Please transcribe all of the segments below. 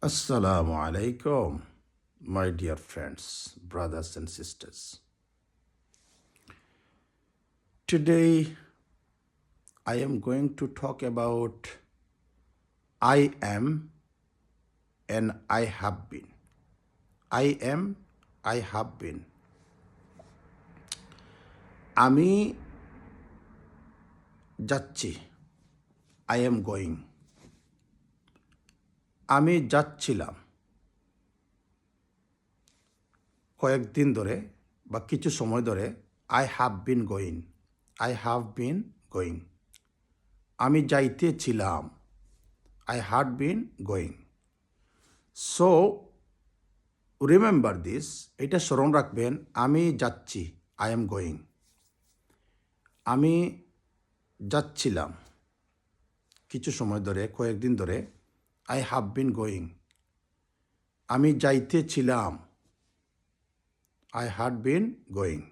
Assalamu alaikum, my dear friends, brothers and sisters. Today I am going to talk about I am and I have been. I am, I have been. আমি যাচ্ছি, I am going. আমি যাচ্ছিলাম কয়েকদিন ধরে বা কিছু সময় ধরে I have been going. I have been going. আমি যাইতেছিলাম I had been going. So remember this, এটা স্মরণ রাখবেন, আমি যাচ্ছি I am going. আমি যাচ্ছিলাম কিছু সময় ধরে কয়েকদিন ধরে I have been going. আমি যাইতেছিলাম I had been going.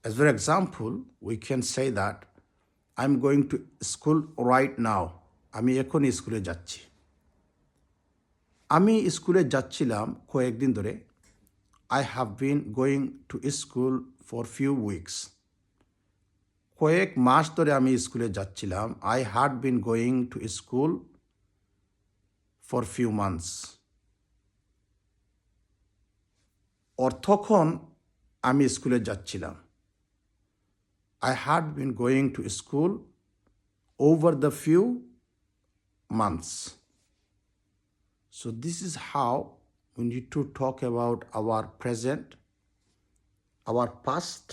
As for example, we can say that I'm going to school right now. আমি এখন স্কুলে যাচ্ছি। আমি স্কুলে যাচ্ছিলাম কয়েকদিন ধরে I have been going to school for few weeks. কয়েক মাস ধরে আমি স্কুলে যাচ্ছিলাম I had been going to school for few months. তখন আমি স্কুলে যাচ্ছিলাম I had been going to school over the few months. So this is how we need to talk about our present, our past,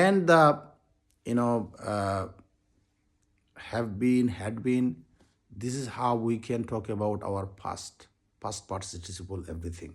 and the have been, had been. This is how we can talk about our past participle, everything.